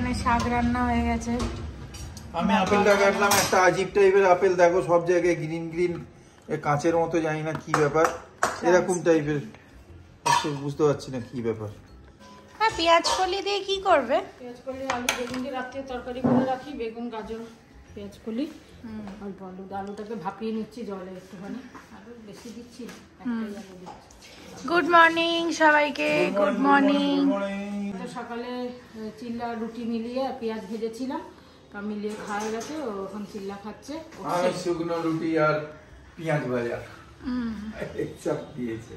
এখানে শাক রান্না হয়ে গেছে। আমি আপেলটা কাটলাম, একটা আজীব টাইপের আপেল, দেখো সব জায়গায় গ্রিন গ্রিন, কাঁচের মতো, জানি না কি ব্যাপার, এরকম টাইপের, বুঝতে পারছি না কি ব্যাপার। হ্যাঁ, পেঁয়াজ কলি দিয়ে কি করবে? পেঁয়াজ কলি আলু বেগুন দিয়ে রাত্রে তরকারি করে রাখি, বেগুন গাজর পেঁয়াজ কলি অল্প আলু, আলুটাকে ভাপিয়ে নিচ্ছি জলে একটুখানি, আলু বেশি দিচ্ছি না, একটাই আলু দিচ্ছি। গুড মর্নিং সবাইকে, গুড মর্নিং। সকালে চিল্লা রুটি মিলিয়ে পেঁয়াজ ভেজেছিলাম, তা মিলিয়ে খাওয়া গেছে, ও এখন চিল্লা খাচ্ছে। শুকনো রুটি আর পেঁয়াজ ভাজা সব দিয়েছে,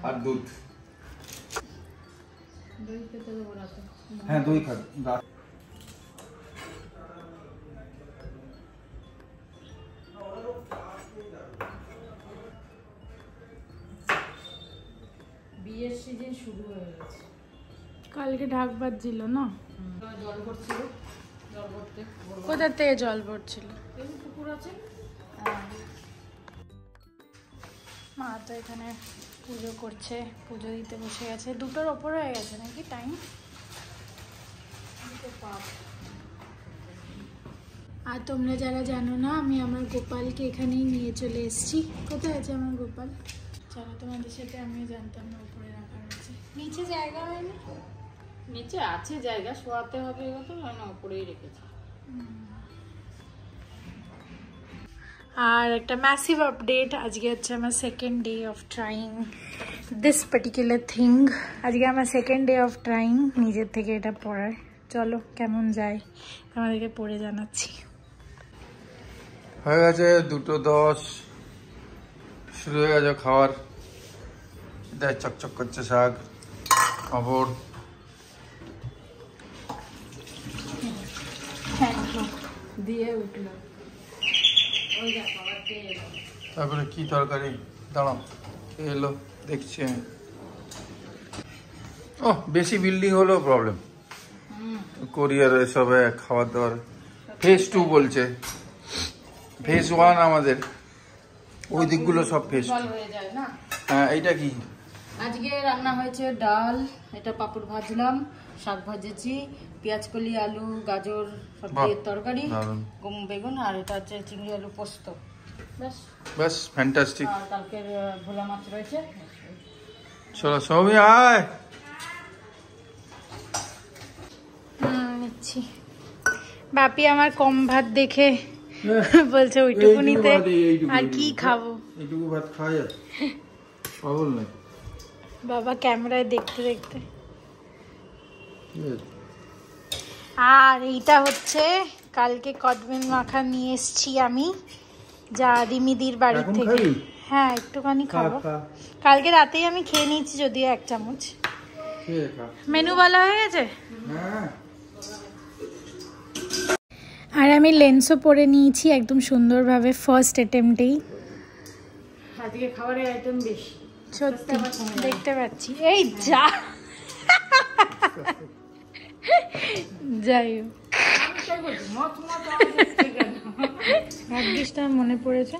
আর দুধ। দই খেতে দেবো রাতে? হ্যাঁ, দই খাবে। বিয়ের সিজন শুরু হয়ে গেছে। কালকে ঢাক বাজছিল না? জল ভরছিল, জল ভরতে। কোথা থেকে জল পড়ছিল? পুকুর আছে। মা তো এখানে পুজো করছে, পুজো দিতে বসে গেছে। 2টোর ওপর হয়ে গেছে নাকি টাইম? আর তোমরা যারা জানো না, আমি আমার গোপালকে এখানেই নিয়ে চলে এসেছি। কোথায় আছে আমার গোপাল? চলো, তোমাদের সাথে আমিও জানতাম না উপরে রাখা রয়েছে। নিচে জায়গা হয়নি? নিচে আছে জায়গা, শোয়াতে হবে, তো না উপরেই রেখেছি। আর একটা ম্যাসিভ আপডেট, আজকে হচ্ছে আমার second day of trying this particular thing. আজকে আমার সেকেন্ড ডে অফ ট্রাইং নিজের থেকে এটা পড়ার। চলো কেমন যায় আমাদেরকে পড়ে জানাচ্ছি। হয়ে গেছে 2:10, শুরু হয়ে গেছে খাওয়ার। দেখ চকচক করছে শাক, খবর। দিয়ে উঠলো, তারপরে কি তরকারি, দাঁড়াও, এলো দেখছি আমি। ও বেশি বিল্ডিং হলেও প্রবলেম, কোরিয়ার এসবে খাবার দাবার। ফেজ 2 বলছে, ফেজ 1 আমাদের, ওই দিকগুলো সব ফেজ 2 হয়ে যায় না। হ্যাঁ, এইটা কি? আজকে রান্না হয়েছে ডাল, এটা পাপড় ভাজলাম, শাক ভাজেছি, পেঁয়াজ কলি আলু গাজর সব দিয়ে তরকারি, গম বেগুন, আর এটা হচ্ছে চিংড়ি আলু পোস্ত। বাস ফ্যান্টাস্টিক। আর কালকের ভোলা মাছ রয়েছে। চলো সৌমি আয়। নিচ্ছি। বাপি আমার কম ভাত দেখে বলছে ওইটুকুনিতে আর কি খাবো। এইটুকু ভাত খাওয়া যায়? পাগল নাই বাবা ক্যামেরায় দেখতে দেখতে। আর এইটা হচ্ছে কালকে কদবেল মাখা নিয়ে এসছি আমি, যা রিমিদির বাড়ি থেকে। হ্যাঁ, একটুখানি খাবো। কালকে রাতেই আমি খেয়ে নিয়েছি, যদিও 1 চামচ। মেনু বলা হয়ে গেছে। আর আমি লেন্সও পরে নিয়েছি একদম সুন্দরভাবে, ফার্স্ট অ্যাটেম্পটেই। আজকে খাবারের আইটেম বেশি, সত্যি দেখতে পাচ্ছি। এই যা যাই হোক, এক ডিশটা মনে পড়েছে,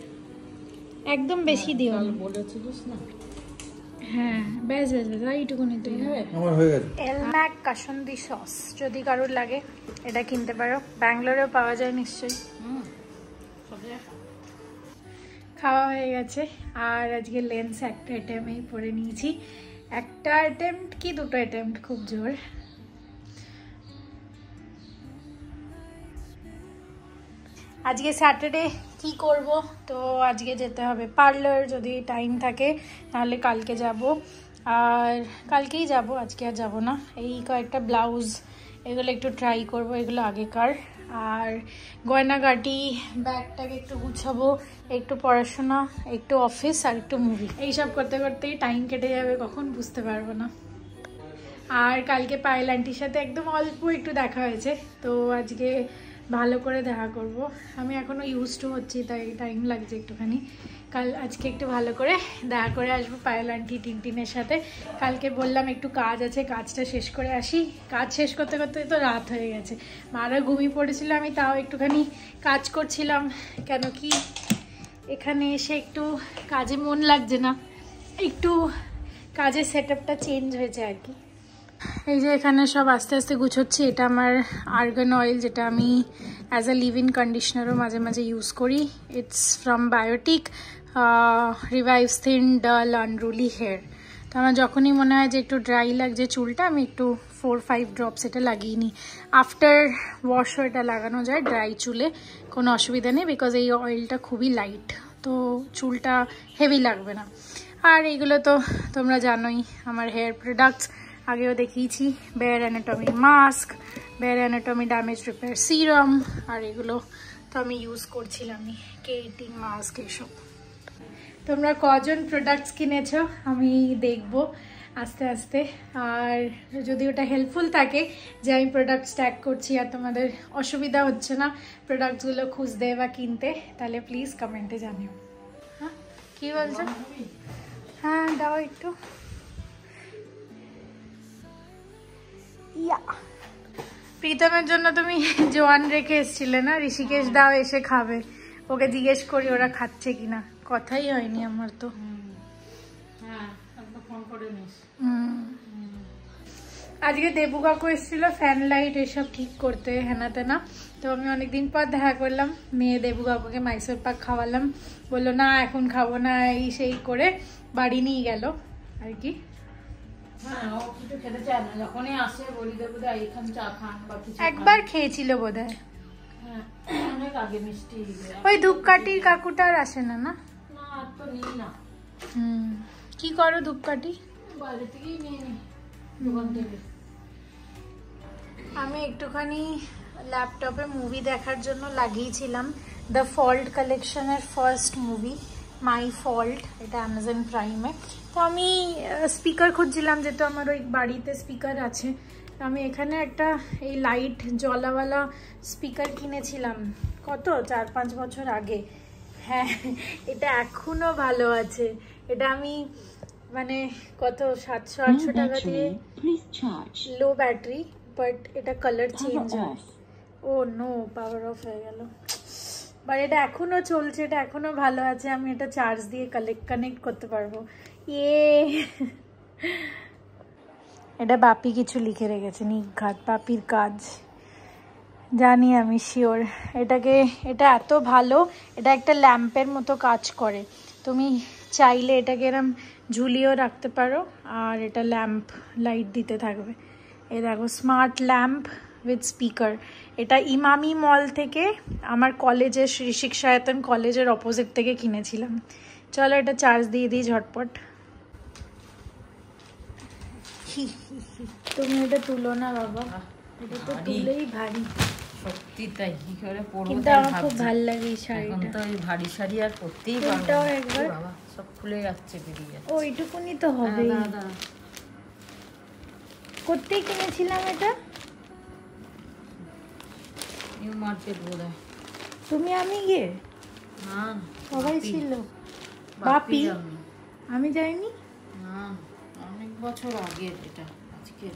একদম বেশি দিও না। বলেছিলিস না? হ্যাঁ, বেশ বেশ বেশ, এইটুকুনি তুই। আমার হয়ে গেছে। এলম্যাক কাসুন্দি সস, যদি কারোর লাগে এটা কিনতে পারো, ব্যাঙ্গালোরেও পাওয়া যায় নিশ্চয়ই। খাওয়া হয়ে গেছে। আর আজকে লেন্স একটা অ্যাটেম্পেই পরে নিয়েছি। একটা অ্যাটেম্পট কি 2টো অ্যাটেম্পট, খুব জোর। আজকে স্যাটারডে কি করব, তো আজকে যেতে হবে পার্লার, যদি টাইম থাকে তাহলে কালকে যাব। আর কালকেই যাব, আজকে আর যাব না। এই কয়েকটা ব্লাউজ এগুলো একটু ট্রাই করব, এগুলো আগেকার। আর গয়নাগাটি, ব্যাগটাকে একটু গুছাবো, একটু পড়াশোনা, একটু অফিস, আর একটু মুভি। এইসব করতে করতেই টাইম কেটে যাবে কখন বুঝতে পারবো না। আর কালকে পায়েল আন্টির সাথে একদম অল্প একটু দেখা হয়েছে, তো আজকে ভালো করে দেখা করব। আমি এখনও ইউজ টু হচ্ছি, তাই টাইম লাগছে একটুখানি। আজকে একটু ভালো করে দেখা করে আসবো পায়েল আন্টি, টিনটিনের সাথে। কালকে বললাম একটু কাজ আছে, কাজটা শেষ করে আসি। কাজ শেষ করতে করতে তো রাত হয়ে গেছে, মারা ঘুমিয়ে পড়েছিল, আমি তাও একটুখানি কাজ করছিলাম। কেন কি এখানে এসে একটু কাজে মন লাগছে না, একটু কাজের সেটআপটা চেঞ্জ হয়েছে আর কি। এই যে এখানে সব আস্তে আস্তে গুছোচ্ছি। এটা আমার আর্গান অয়েল, যেটা আমি অ্যাজ আ লিভ ইন কন্ডিশনারও মাঝে মাঝে ইউজ করি। ইটস ফ্রম বায়োটিক, রিভাইভস থিন ডাল আনরুলি হেয়ার। তো আমার যখনই মনে হয় যে একটু ড্রাই লাগছে চুলটা, আমি একটু 4-5 ড্রপস এটা লাগিয়ে নিই। আফটার ওয়াশও এটা লাগানো যায় ড্রাই চুলে, কোনো অসুবিধা নেই, বিকজ এই অয়েলটা খুবই লাইট, তো চুলটা হেভি লাগবে না। আর এইগুলো তো তোমরা জানোই, আমার হেয়ার প্রোডাক্টস আগেও দেখিয়েছি। Bare Anatomy mask, Bare Anatomy damage repair serum, আর এগুলো তো আমি ইউজ করছিলামই, কেটিং মাস্ক এসব। তোমরা কজন প্রোডাক্টস কিনেছো আমি দেখব আস্তে আস্তে। আর যদি ওটা হেল্পফুল থাকে যে আমি প্রোডাক্টস ট্যাগ করছি আর তোমাদের অসুবিধা হচ্ছে না প্রোডাক্টসগুলো খুঁজতে বা কিনতে, তাহলে প্লিজ কমেন্টে জানিও। হ্যাঁ কী বলছো? হ্যাঁ দাও একটু। ইয়া, প্রীতমের জন্য তুমি জোয়ান রেখে এসছিলে না? ঋষিকেশ দাও এসে খাবে, ওকে জিজ্ঞেস করি ওরা খাচ্ছে কিনা, কথাই হয়নি আমার তো। আজকে দেবু কাকু এসেছিল ফ্যান লাইট এসব ঠিক করতে, হেনা তেনা। তো আমি অনেকদিন পর দেখা করলাম, মেয়ে দেবু কাকুকে মাইসোর পাক খাওয়ালাম, বললো না এখন খাবো না, এই সেই করে বাড়ি নিয়ে গেল আর কি। একবার খেয়েছিল বোধহয়, ওই ধূপকাঠির কাকুটা আর আসে না না? কি করো ধূপকাঠি? আমি একটুখানি ল্যাপটপে মুভি দেখার জন্য লাগিয়েছিলাম দ্য ফল্ট কালেকশনের ফার্স্ট মুভি মাই ফল্ট, এটা অ্যামাজন প্রাইমে। তো আমি স্পিকার খুঁজছিলাম, যেহেতু আমার ওই বাড়িতে স্পিকার আছে। আমি এখানে একটা এই লাইট জলাওয়ালা স্পিকার কিনেছিলাম, কত 4-5 বছর আগে। হ্যাঁ এটা এখনো ভালো আছে। এটা আমি মানে কত 700-800 টাকা দিয়ে, লো ব্যাটারি, বাট এটা কালার চেঞ্জ হয়। ও নো, পাওয়ার অফ হয়ে গেল। বাট এটা এখনো চলছে, এটা এখনো ভালো আছে, আমি এটা চার্জ দিয়ে কানেক্ট করতে পারবো। ইয়ে এটা বাপি কিছু লিখে রেখেছে, নিঘাত বাপির কাজ, জানি আমি শিওর। এটা এত ভালো, এটা একটা ল্যাম্পের মতো কাজ করে। তুমি চাইলে এটাকে এরম ঝুলিয়েও রাখতে পারো, আর এটা ল্যাম্প লাইট দিতে থাকবে। এই দেখো, স্মার্ট ল্যাম্প উইথ স্পিকার। এটা ইমামি মল থেকে, আমার কলেজের শ্রী শিক্ষায়তন কলেজের অপোজিট থেকে কিনেছিলাম। চলো এটা চার্জ দিয়ে দিই ঝটপট। তুমি এটা তুলো না বাবা, এটা তো তুলেই ভারী। সত্যি তাই, কি করে পরবো? কিন্তু আমার খুব ভালো লাগে এই শাড়িটা। এখন তো এই ভারী শাড়ি আর পরতেই পারবো এটাও একবার বাবা, সব খুলে যাচ্ছে, বেরিয়ে যাচ্ছে। ওইটুকুনি তো হবে। কোথায় কিনেছিলাম এটা? নিউ মার্কেট বোধহয়। তুমি আমি গিয়ে? না সবাই ছিল। বাপি? আমি যাইনি। না অনেক বছর আগে এটা, আজকে।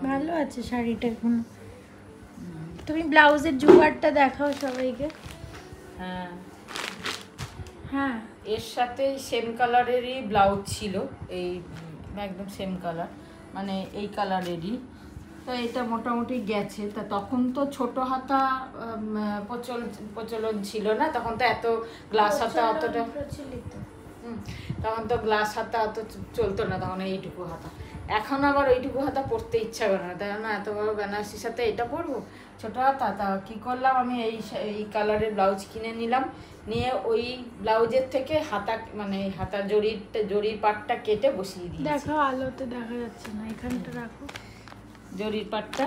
ভালো আছে শাড়িটা এখন। তুমি ব্লাউজের জুগাড়টা দেখাও সবাইকে। হ্যাঁ হ্যাঁ, এর সাথে সেম কালারেরই ব্লাউজ ছিল, এই একদম সেম কালার, মানে এই কালারেরই। তো এটা মোটামুটি গেছে। তা তখন তো ছোট হাতা প্রচলন ছিল না, তখন তো এত গ্লাস হাতা অতটা প্রচলিত। তখন তো গ্লাস হাতা অত চলতো না, তখন এইটুকু হাতা। এখন আবার ওইটুকু হাতা পরতে ইচ্ছা করে না, তাই না? এত বড় বেনারসির সাথে এটা পরবো ছোট হাতা। তা কি করলাম, আমি এই কালারের ব্লাউজ কিনে নিলাম, নিয়ে ওই ব্লাউজের থেকে হাতা, মানে হাতার জরির পাটটা কেটে বসিয়ে দিই। দেখো আলোতে দেখা যাচ্ছে না, এখানটা রাখো। জরির পাটটা,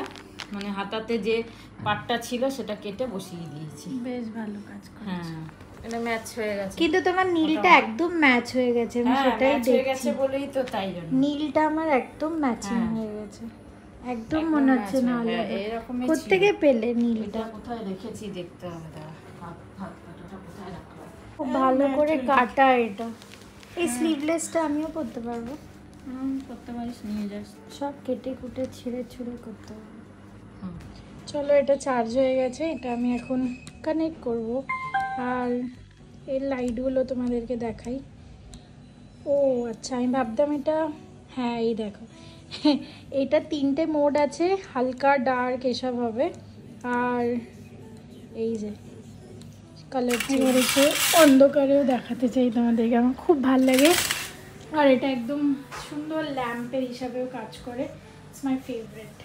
মানে হাতাতে যে পাটটা ছিল সেটা কেটে বসিয়ে দিয়েছি। বেশ ভালো কাজ করেছো। হ্যাঁ এটা ম্যাচ হয়ে গেছে। কিন্তু তোমার নীলটা একদম ম্যাচ হয়ে গেছে, আমি সেটাই দেখছি। বলেই তো, তাই জন্য নীলটা আমার একদম ম্যাচিং হয়ে গেছে, একদম মনে হচ্ছে না আলাদা। এরকমই কোত্থেকে পেলে নীলটা? কোথায় রেখেছি দেখতে হবে, হাত কাটাটা কোথায় রাখলাম। খুব ভালো করে কাটা এটা। এই স্লিভলেসটা আমিও করতে পারবো। করতে পারিস, নিয়ে যাস। সব কেটে কুটে ছিঁড়ে করতে হবে। চলো এটা চার্জ হয়ে গেছে, এটা আমি এখন কানেক্ট করব। আর এর লাইটগুলো তোমাদেরকে দেখাই। ও আচ্ছা, আমি ভাবতাম এটা, হ্যাঁ এই দেখো, এটা 3টে মোড আছে, হালকা, ডার্ক এসব হবে। আর এই যে কালার করেছে, অন্ধকারেও দেখাতে চাই তোমাদেরকে, আমার খুব ভাল লাগে। আর এটা একদম সুন্দর ল্যাম্পের হিসাবেও কাজ করে, ইটস মাই ফেভারিট।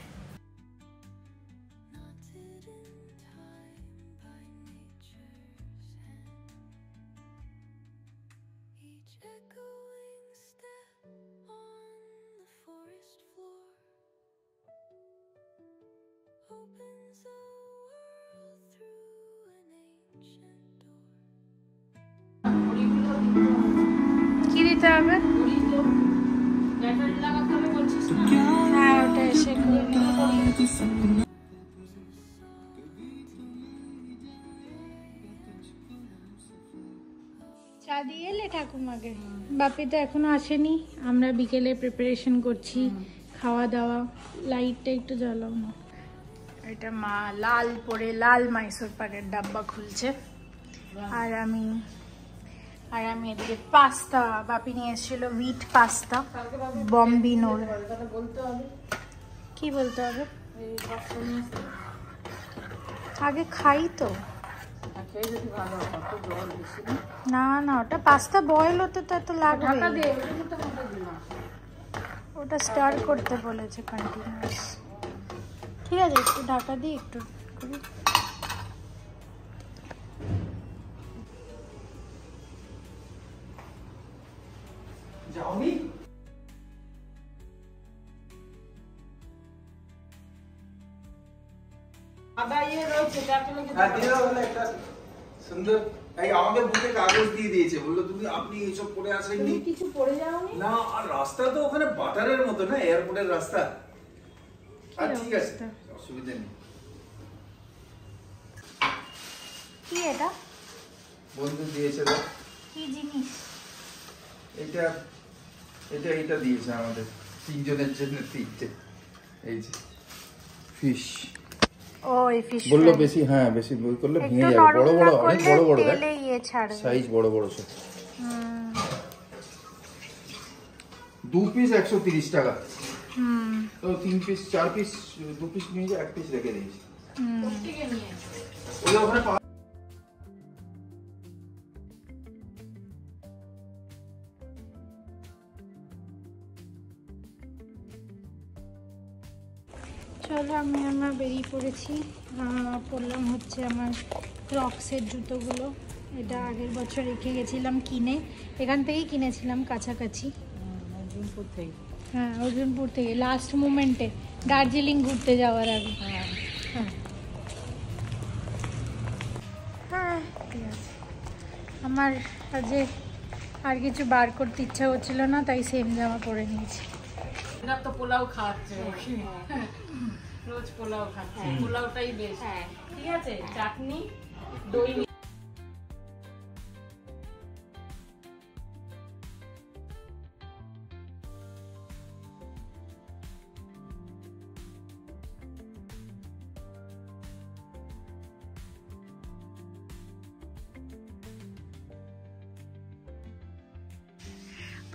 কি দিতে হবে? হ্যাঁ, ওটা এসে করে নেব। চা দিয়ে এলে ঠাকুমাকে? বাপি তো এখনো আসেনি, আমরা বিকেলে প্রিপারেশন করছি খাওয়া দাওয়া। লাইটটা একটু জ্বালাও না। এটা মা লাল পরে লাল মাইসুর পাকের ডাব্বা খুলছে, আর আমি এদিকে পাস্তা, বাপি নিয়ে এসেছিল হুইট পাস্তা বম্বিনোর। কি বলতে হবে? আগে খাই তো। না না, ওটা পাস্তা বয়েল হতে তো এত লাগবে, ওটা স্টার করতে বলেছে কন্টিনিউয়াস। ঠিক আছে, একটু ঢাকা দিই, একটু করি। সুন্দর আমাদের বুকে কাগজ দিয়ে দিয়েছে, বললো তুমি আপনি এইসব পরে আসেননি, কিছু পরে যাওনি না। আর রাস্তা তো ওখানে বাটারের মতো না, এয়ারপোর্টের রাস্তা। আর ঠিক আছে, অসুবিধা নেই। কি এটা? বন্ধু দিয়েছে তো। কি জিনিস এটা? এটা দিয়েছে আমাদের তিনজনের জন্য, তিনটে। এই যে ফিশ। ও, এই ফিশ বললো বেশি, হ্যাঁ বেশি বই করলে ভেঙে যাবে। বড় বড়, অনেক বড় বড়, দেখ সাইজ বড় বড় সব। 2 পিস 130 টাকা। তো 3 পিস 4 পিস 2 পিস নিয়ে 1 পিস রেখে দিয়েছি। ওই ওখানে চলো, আমরা বেরিয়ে পড়েছি। পরলাম হচ্ছে আমার ক্রক্সের জুতোগুলো। এটা আগের বছর রেখে গেছিলাম কিনে, এখান থেকেই কিনেছিলাম কাছাকাছি, অর্জুনপুর থেকে। হ্যাঁ, অর্জুনপুর থেকে, লাস্ট মোমেন্টে দার্জিলিং ঘুরতে যাওয়ার আগে। হ্যাঁ ঠিক আছে। আমার আজ আর কিছু বার করতে ইচ্ছা হচ্ছিল না, তাই সেম জামা পরে নিয়েছি। তো পোলাও খাওয়াচ্ছে, রোজ পোলাও খাচ্ছে, পোলাওটাই বেশ। ঠিক আছে, চাটনি, দই।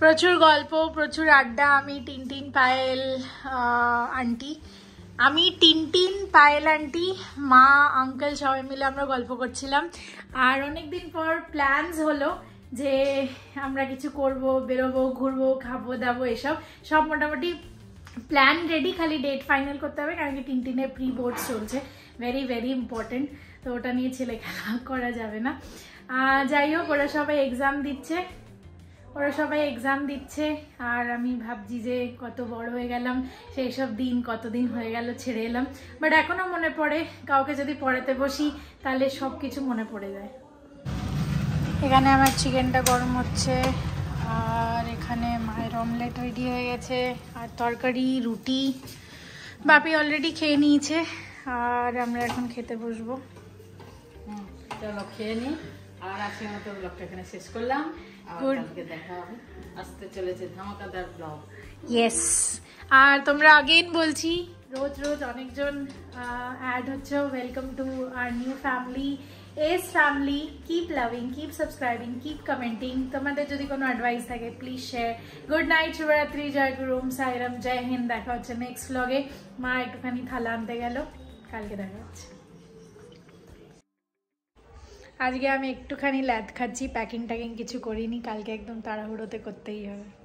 প্রচুর গল্প, প্রচুর আড্ডা। আমি Tintin, Payel aunty, Payel aunty, মা, আঙ্কেল সবাই মিলে আমরা গল্প করছিলাম। আর অনেকদিন পর প্ল্যানস হলো যে আমরা কিছু করব, বেরোবো, ঘুরবো, খাবো দাবো, এসব সব মোটামুটি প্ল্যান রেডি, খালি ডেট ফাইনাল করতে হবে, কারণ কি টিনটিনের প্রি বোর্ড চলছে, ভেরি ভেরি ইম্পর্টেন্ট। তো ওটা নিয়ে ছেলে খেলা করা যাবে না। যাই হোক, ওরা সবাই এক্সাম দিচ্ছে, আর আমি ভাবছি যে কত বড় হয়ে গেলাম, সেই সব দিন কতদিন হয়ে গেল ছেড়ে এলাম। বাট এখনো মনে পড়ে, কাউকে যদি পড়াতে বসি তাহলে সব কিছু মনে পড়ে যায়। এখানে আমার চিকেনটা গরম হচ্ছে, আর এখানে মায়ের অমলেট রেডি হয়ে গেছে, আর তরকারি, রুটি বাপি অলরেডি খেয়ে নিয়েছে, আর আমরা এখন খেতে বসবো। চলো খেয়ে নিই, আর আজকের মতো ব্লগটা এখানে শেষ করলাম। কালকে দেখা হবে, আসতে চলেছে ধামাকাদার ব্লগ। ইয়েস, আর তোমরা আগেন বলছি, রোজ রোজ অনেকজন অ্যাড হচ্ছে, welcome to our new family. As family, keep loving, keep subscribing, keep commenting. তোমাদের যদি কোনো অ্যাডভাইস থাকে প্লিজ শেয়ার। গুড নাইট, শুভরাত্রি, জয় গুরুম, সাইরাম, জয় হিন্দ। দেখা হচ্ছে নেক্সট ব্লগে। মা একটুখানি থালা আনতে গেল, কালকে দেখা হচ্ছে। আজকে আমি একটুখানি ল্যাদ খাচ্ছি, প্যাকিং ট্যাকিং কিছু করিনি, কালকে একদম তাড়াহুড়োতে করতেই হবে।